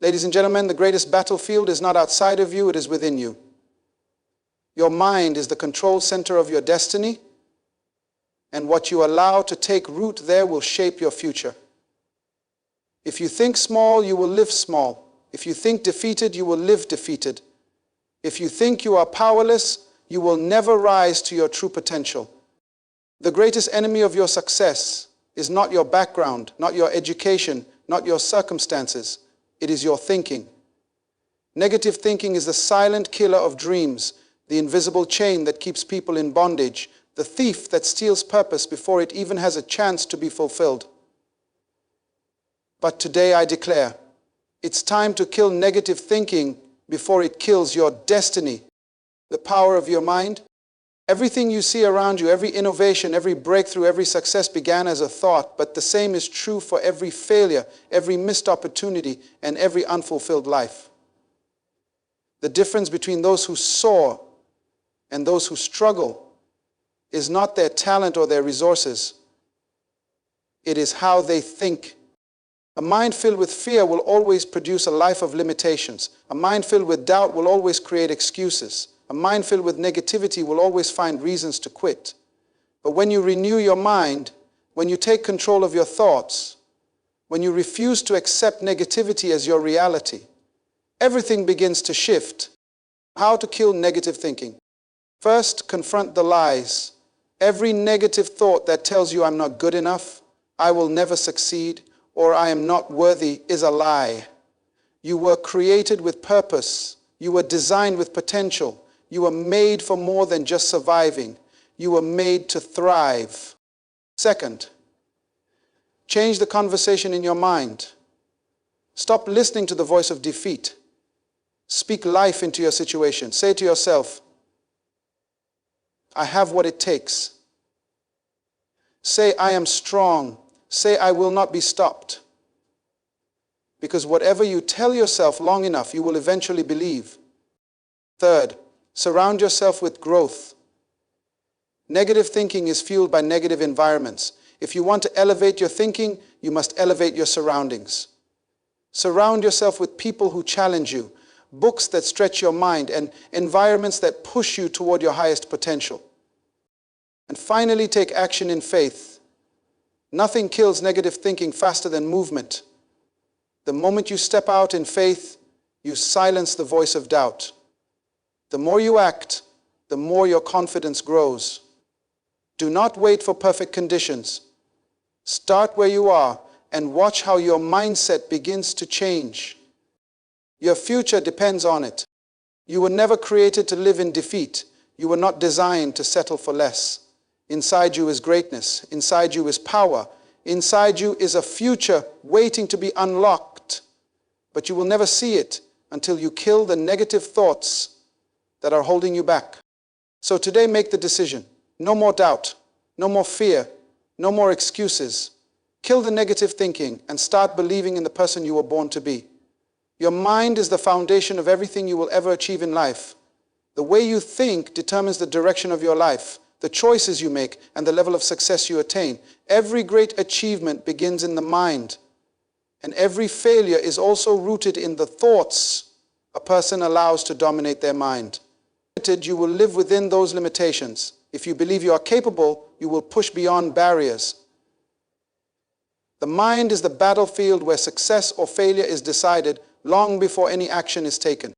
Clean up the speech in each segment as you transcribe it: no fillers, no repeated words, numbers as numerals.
Ladies and gentlemen, the greatest battlefield is not outside of you, it is within you. Your mind is the control center of your destiny, and what you allow to take root there will shape your future. If you think small, you will live small. If you think defeated, you will live defeated. If you think you are powerless, you will never rise to your true potential. The greatest enemy of your success is not your background, not your education, not your circumstances. It is your thinking. Negative thinking is the silent killer of dreams, the invisible chain that keeps people in bondage, the thief that steals purpose before it even has a chance to be fulfilled. But today I declare, it's time to kill negative thinking before it kills your destiny. The power of your mind. Everything you see around you, every innovation, every breakthrough, every success began as a thought, but the same is true for every failure, every missed opportunity, and every unfulfilled life. The difference between those who soar and those who struggle is not their talent or their resources. It is how they think. A mind filled with fear will always produce a life of limitations. A mind filled with doubt will always create excuses. A mind filled with negativity will always find reasons to quit. But when you renew your mind, when you take control of your thoughts, when you refuse to accept negativity as your reality, everything begins to shift. How to kill negative thinking? First, confront the lies. Every negative thought that tells you I'm not good enough, I will never succeed, or I am not worthy is a lie. You were created with purpose. You were designed with potential. You were made for more than just surviving. You were made to thrive. Second, change the conversation in your mind. Stop listening to the voice of defeat. Speak life into your situation. Say to yourself, I have what it takes. Say, I am strong. Say, I will not be stopped. Because whatever you tell yourself long enough, you will eventually believe. Third, surround yourself with growth. Negative thinking is fueled by negative environments. If you want to elevate your thinking, you must elevate your surroundings. Surround yourself with people who challenge you, books that stretch your mind, and environments that push you toward your highest potential. And finally, take action in faith. Nothing kills negative thinking faster than movement. The moment you step out in faith, you silence the voice of doubt. The more you act, the more your confidence grows. Do not wait for perfect conditions. Start where you are and watch how your mindset begins to change. Your future depends on it. You were never created to live in defeat. You were not designed to settle for less. Inside you is greatness. Inside you is power. Inside you is a future waiting to be unlocked. But you will never see it until you kill the negative thoughts that are holding you back. So today make the decision. No more doubt. No more fear. No more excuses. Kill the negative thinking and start believing in the person you were born to be. Your mind is the foundation of everything you will ever achieve in life. The way you think determines the direction of your life, the choices you make, and the level of success you attain. Every great achievement begins in the mind, and every failure is also rooted in the thoughts a person allows to dominate their mind. You will live within those limitations. If you believe you are capable, you will push beyond barriers. The mind is the battlefield where success or failure is decided long before any action is taken.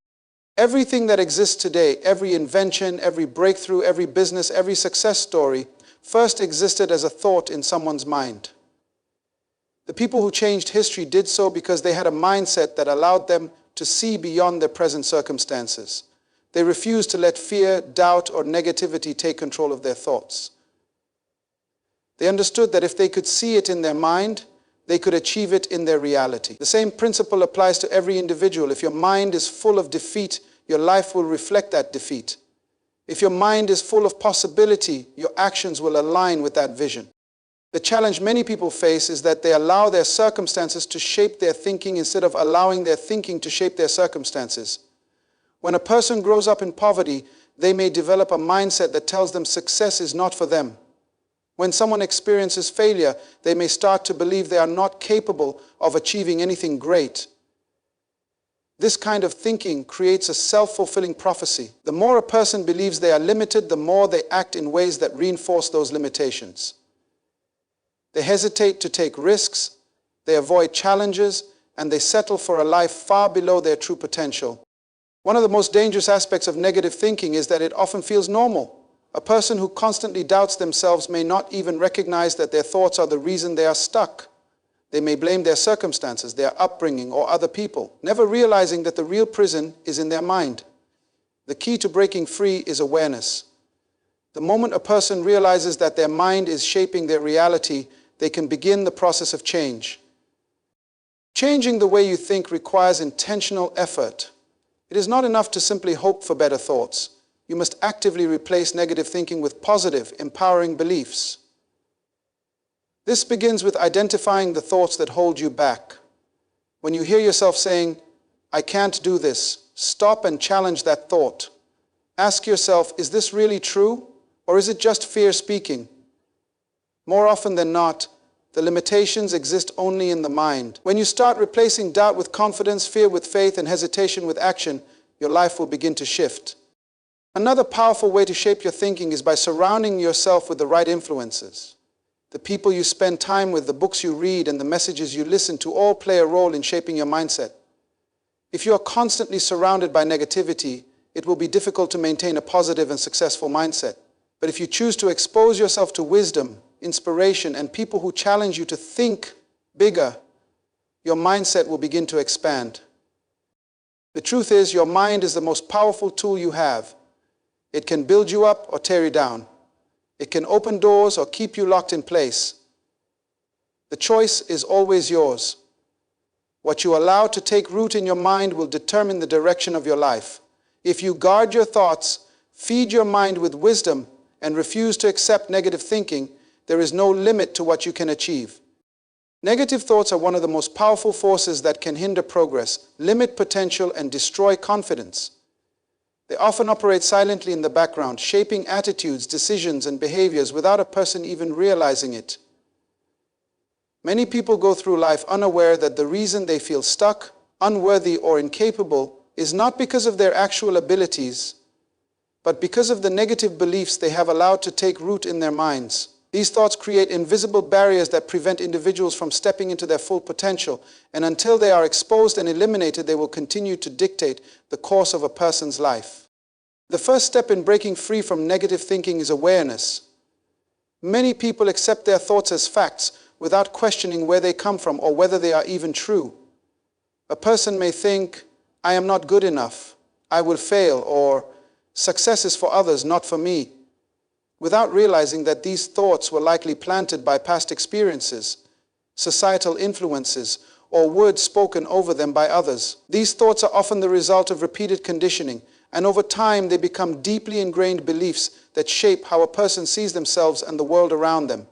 Everything that exists today, every invention, every breakthrough, every business, every success story, first existed as a thought in someone's mind. The people who changed history did so because they had a mindset that allowed them to see beyond their present circumstances. They refused to let fear, doubt, or negativity take control of their thoughts. They understood that if they could see it in their mind, they could achieve it in their reality. The same principle applies to every individual. If your mind is full of defeat, your life will reflect that defeat. If your mind is full of possibility, your actions will align with that vision. The challenge many people face is that they allow their circumstances to shape their thinking instead of allowing their thinking to shape their circumstances. When a person grows up in poverty, they may develop a mindset that tells them success is not for them. When someone experiences failure, they may start to believe they are not capable of achieving anything great. This kind of thinking creates a self-fulfilling prophecy. The more a person believes they are limited, the more they act in ways that reinforce those limitations. They hesitate to take risks, they avoid challenges, and they settle for a life far below their true potential. One of the most dangerous aspects of negative thinking is that it often feels normal. A person who constantly doubts themselves may not even recognize that their thoughts are the reason they are stuck. They may blame their circumstances, their upbringing, or other people, never realizing that the real prison is in their mind. The key to breaking free is awareness. The moment a person realizes that their mind is shaping their reality, they can begin the process of change. Changing the way you think requires intentional effort. It is not enough to simply hope for better thoughts. You must actively replace negative thinking with positive, empowering beliefs. This begins with identifying the thoughts that hold you back. When you hear yourself saying, "I can't do this," stop and challenge that thought. Ask yourself, is this really true, or is it just fear speaking? More often than not, the limitations exist only in the mind. When you start replacing doubt with confidence, fear with faith, and hesitation with action, your life will begin to shift. Another powerful way to shape your thinking is by surrounding yourself with the right influences. The people you spend time with, the books you read, and the messages you listen to all play a role in shaping your mindset. If you are constantly surrounded by negativity, it will be difficult to maintain a positive and successful mindset. But if you choose to expose yourself to wisdom, inspiration, and people who challenge you to think bigger, your mindset will begin to expand. The truth is, your mind is the most powerful tool you have. It can build you up or tear you down. It can open doors or keep you locked in place. The choice is always yours. What you allow to take root in your mind will determine the direction of your life. If you guard your thoughts, feed your mind with wisdom, and refuse to accept negative thinking, there is no limit to what you can achieve. Negative thoughts are one of the most powerful forces that can hinder progress, limit potential, and destroy confidence. They often operate silently in the background, shaping attitudes, decisions, and behaviors without a person even realizing it. Many people go through life unaware that the reason they feel stuck, unworthy, or incapable is not because of their actual abilities, but because of the negative beliefs they have allowed to take root in their minds. These thoughts create invisible barriers that prevent individuals from stepping into their full potential, and until they are exposed and eliminated, they will continue to dictate the course of a person's life. The first step in breaking free from negative thinking is awareness. Many people accept their thoughts as facts without questioning where they come from or whether they are even true. A person may think, "I am not good enough, I will fail," or "Success is for others, not for me," without realizing that these thoughts were likely planted by past experiences, societal influences, or words spoken over them by others. These thoughts are often the result of repeated conditioning, and over time they become deeply ingrained beliefs that shape how a person sees themselves and the world around them.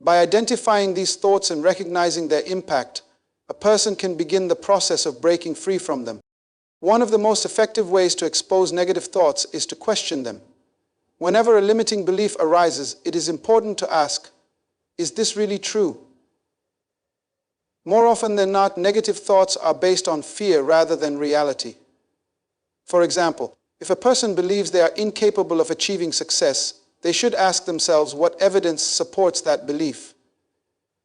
By identifying these thoughts and recognizing their impact, a person can begin the process of breaking free from them. One of the most effective ways to expose negative thoughts is to question them. Whenever a limiting belief arises, it is important to ask, "Is this really true?" More often than not, negative thoughts are based on fear rather than reality. For example, if a person believes they are incapable of achieving success, they should ask themselves what evidence supports that belief.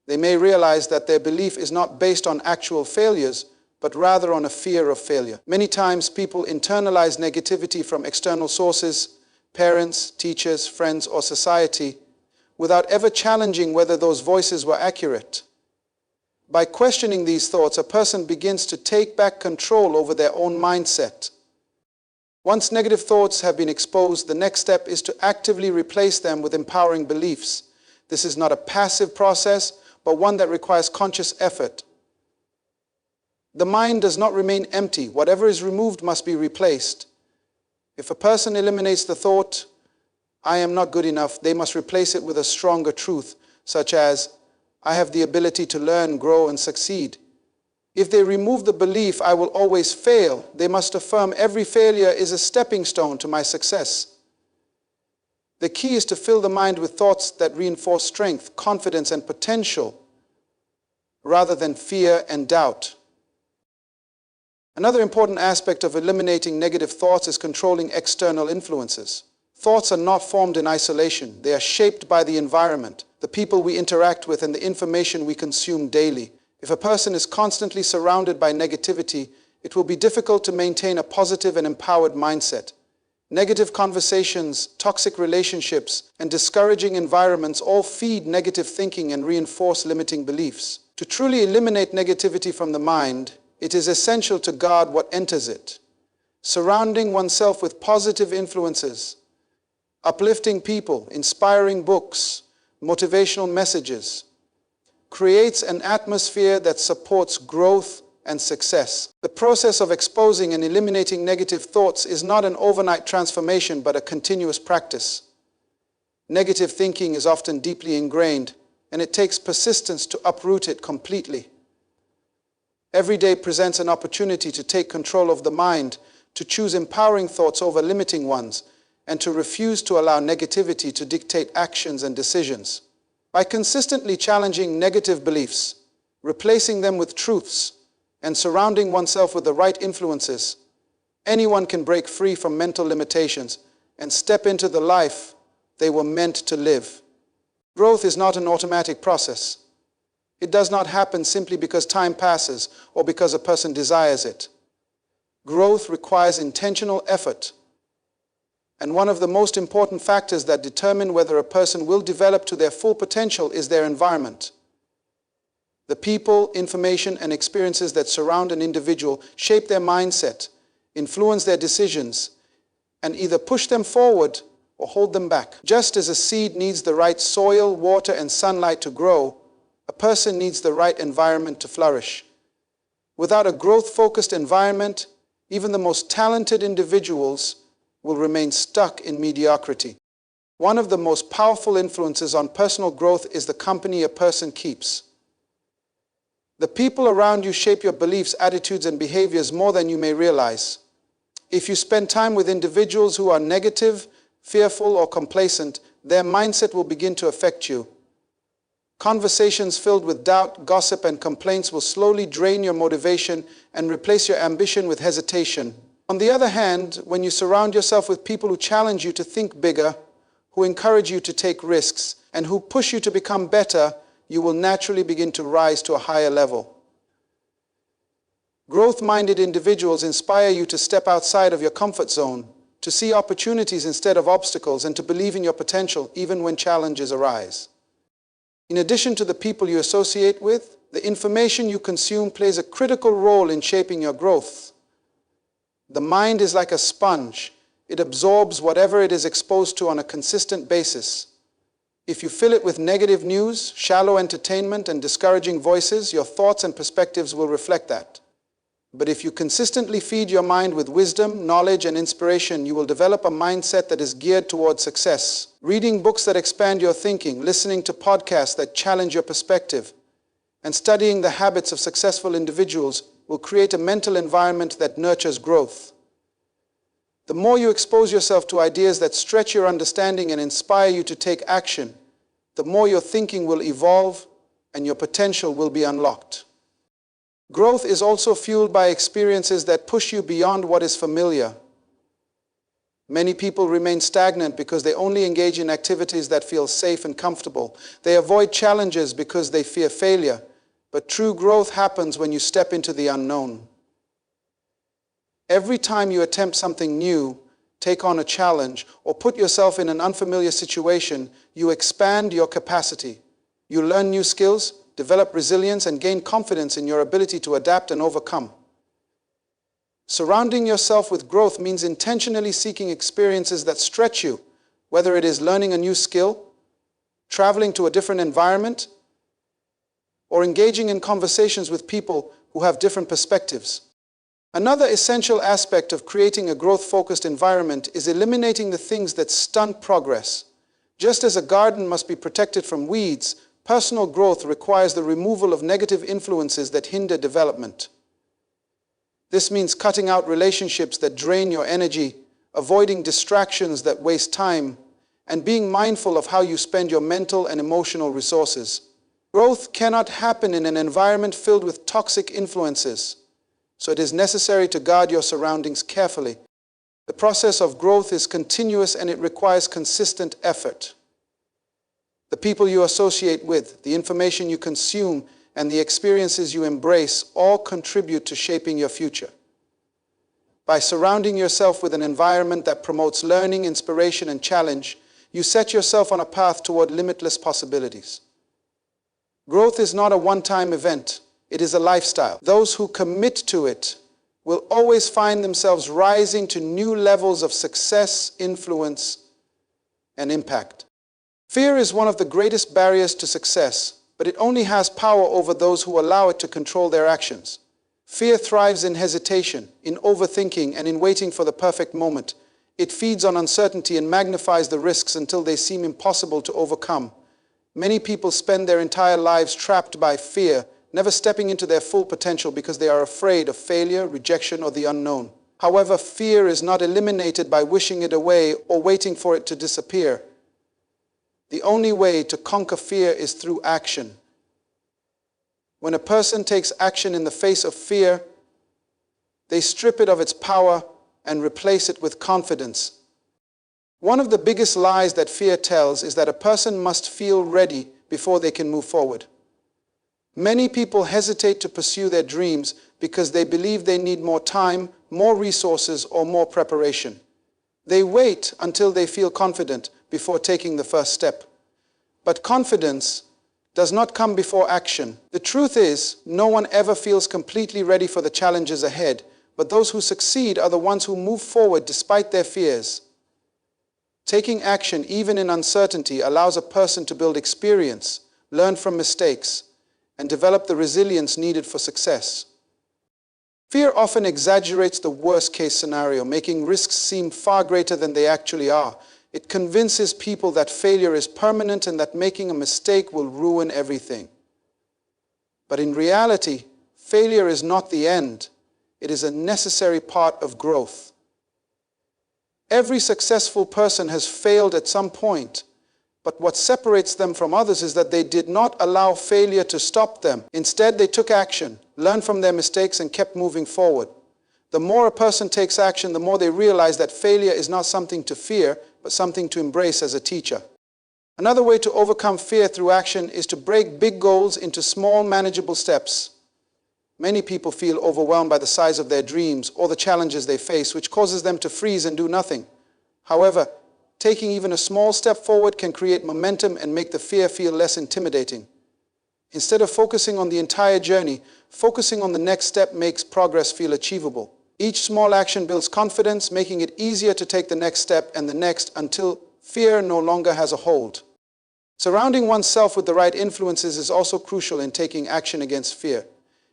They may realize that their belief is not based on actual failures, but rather on a fear of failure. Many times people internalize negativity from external sources, parents, teachers, friends, or society, without ever challenging whether those voices were accurate. By questioning these thoughts, a person begins to take back control over their own mindset. Once negative thoughts have been exposed, the next step is to actively replace them with empowering beliefs. This is not a passive process, but one that requires conscious effort. The mind does not remain empty. Whatever is removed must be replaced. If a person eliminates the thought, "I am not good enough," they must replace it with a stronger truth, such as, "I have the ability to learn, grow, and succeed." If they remove the belief, "I will always fail," they must affirm, "Every failure is a stepping stone to my success." The key is to fill the mind with thoughts that reinforce strength, confidence, and potential, rather than fear and doubt. Another important aspect of eliminating negative thoughts is controlling external influences. Thoughts are not formed in isolation. They are shaped by the environment, the people we interact with, and the information we consume daily. If a person is constantly surrounded by negativity, it will be difficult to maintain a positive and empowered mindset. Negative conversations, toxic relationships, and discouraging environments all feed negative thinking and reinforce limiting beliefs. To truly eliminate negativity from the mind, it is essential to guard what enters it. Surrounding oneself with positive influences, uplifting people, inspiring books, motivational messages, creates an atmosphere that supports growth and success. The process of exposing and eliminating negative thoughts is not an overnight transformation, but a continuous practice. Negative thinking is often deeply ingrained, and it takes persistence to uproot it completely. Every day presents an opportunity to take control of the mind, to choose empowering thoughts over limiting ones, and to refuse to allow negativity to dictate actions and decisions. By consistently challenging negative beliefs, replacing them with truths, and surrounding oneself with the right influences, anyone can break free from mental limitations and step into the life they were meant to live. Growth is not an automatic process. It does not happen simply because time passes or because a person desires it. Growth requires intentional effort, and one of the most important factors that determine whether a person will develop to their full potential is their environment. The people, information, and experiences that surround an individual shape their mindset, influence their decisions, and either push them forward or hold them back. Just as a seed needs the right soil, water, and sunlight to grow, a person needs the right environment to flourish. Without a growth-focused environment, even the most talented individuals will remain stuck in mediocrity. One of the most powerful influences on personal growth is the company a person keeps. The people around you shape your beliefs, attitudes, and behaviors more than you may realize. If you spend time with individuals who are negative, fearful, or complacent, their mindset will begin to affect you. Conversations filled with doubt, gossip, and complaints will slowly drain your motivation and replace your ambition with hesitation. On the other hand, when you surround yourself with people who challenge you to think bigger, who encourage you to take risks, and who push you to become better, you will naturally begin to rise to a higher level. Growth-minded individuals inspire you to step outside of your comfort zone, to see opportunities instead of obstacles, and to believe in your potential even when challenges arise. In addition to the people you associate with, the information you consume plays a critical role in shaping your growth. The mind is like a sponge. It absorbs whatever it is exposed to on a consistent basis. If you fill it with negative news, shallow entertainment, and discouraging voices, your thoughts and perspectives will reflect that. But if you consistently feed your mind with wisdom, knowledge, and inspiration, you will develop a mindset that is geared towards success. Reading books that expand your thinking, listening to podcasts that challenge your perspective, and studying the habits of successful individuals will create a mental environment that nurtures growth. The more you expose yourself to ideas that stretch your understanding and inspire you to take action, the more your thinking will evolve and your potential will be unlocked. Growth is also fueled by experiences that push you beyond what is familiar. Many people remain stagnant because they only engage in activities that feel safe and comfortable. They avoid challenges because they fear failure. But true growth happens when you step into the unknown. Every time you attempt something new, take on a challenge, or put yourself in an unfamiliar situation, you expand your capacity. You learn new skills, develop resilience, and gain confidence in your ability to adapt and overcome. Surrounding yourself with growth means intentionally seeking experiences that stretch you, whether it is learning a new skill, traveling to a different environment, or engaging in conversations with people who have different perspectives. Another essential aspect of creating a growth-focused environment is eliminating the things that stunt progress. Just as a garden must be protected from weeds, personal growth requires the removal of negative influences that hinder development. This means cutting out relationships that drain your energy, avoiding distractions that waste time, and being mindful of how you spend your mental and emotional resources. Growth cannot happen in an environment filled with toxic influences. so it is necessary to guard your surroundings carefully. The process of growth is continuous and it requires consistent effort. The people you associate with, the information you consume, and the experiences you embrace all contribute to shaping your future. By surrounding yourself with an environment that promotes learning, inspiration, and challenge, you set yourself on a path toward limitless possibilities. Growth is not a one-time event, it is a lifestyle. Those who commit to it will always find themselves rising to new levels of success, influence, and impact. Fear is one of the greatest barriers to success, but it only has power over those who allow it to control their actions. Fear thrives in hesitation, in overthinking, and in waiting for the perfect moment. It feeds on uncertainty and magnifies the risks until they seem impossible to overcome. Many people spend their entire lives trapped by fear, never stepping into their full potential because they are afraid of failure, rejection, or the unknown. However, fear is not eliminated by wishing it away or waiting for it to disappear. The only way to conquer fear is through action. When a person takes action in the face of fear, they strip it of its power and replace it with confidence. One of the biggest lies that fear tells is that a person must feel ready before they can move forward. Many people hesitate to pursue their dreams because they believe they need more time, more resources, or more preparation. They wait until they feel confident before taking the first step. But confidence does not come before action. The truth is, no one ever feels completely ready for the challenges ahead, but those who succeed are the ones who move forward despite their fears. Taking action, even in uncertainty, allows a person to build experience, learn from mistakes, and develop the resilience needed for success. Fear often exaggerates the worst-case scenario, making risks seem far greater than they actually are. It convinces people that failure is permanent and that making a mistake will ruin everything. But in reality, failure is not the end. It is a necessary part of growth. Every successful person has failed at some point, but what separates them from others is that they did not allow failure to stop them. Instead, they took action, learned from their mistakes, and kept moving forward. The more a person takes action, the more they realize that failure is not something to fear, but something to embrace as a teacher. Another way to overcome fear through action is to break big goals into small, manageable steps. Many people feel overwhelmed by the size of their dreams or the challenges they face, which causes them to freeze and do nothing. However, taking even a small step forward can create momentum and make the fear feel less intimidating. Instead of focusing on the entire journey, focusing on the next step makes progress feel achievable. Each small action builds confidence, making it easier to take the next step and the next until fear no longer has a hold. Surrounding oneself with the right influences is also crucial in taking action against fear.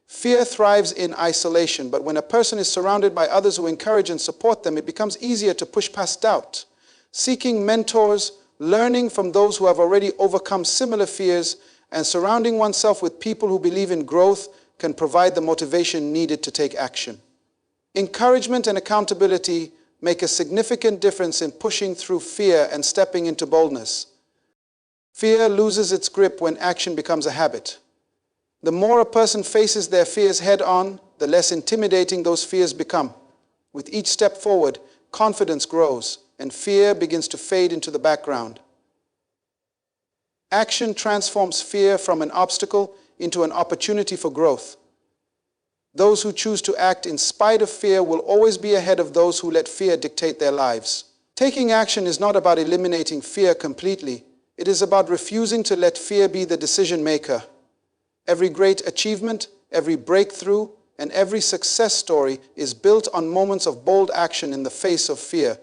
Fear thrives in isolation, but when a person is surrounded by others who encourage and support them, it becomes easier to push past doubt. Seeking mentors, learning from those who have already overcome similar fears, and surrounding oneself with people who believe in growth can provide the motivation needed to take action. Encouragement and accountability make a significant difference in pushing through fear and stepping into boldness. Fear loses its grip when action becomes a habit. The more a person faces their fears head-on, the less intimidating those fears become. With each step forward, confidence grows, and fear begins to fade into the background. Action transforms fear from an obstacle into an opportunity for growth. Those who choose to act in spite of fear will always be ahead of those who let fear dictate their lives. Taking action is not about eliminating fear completely. It is about refusing to let fear be the decision maker. Every great achievement, every breakthrough, and every success story is built on moments of bold action in the face of fear.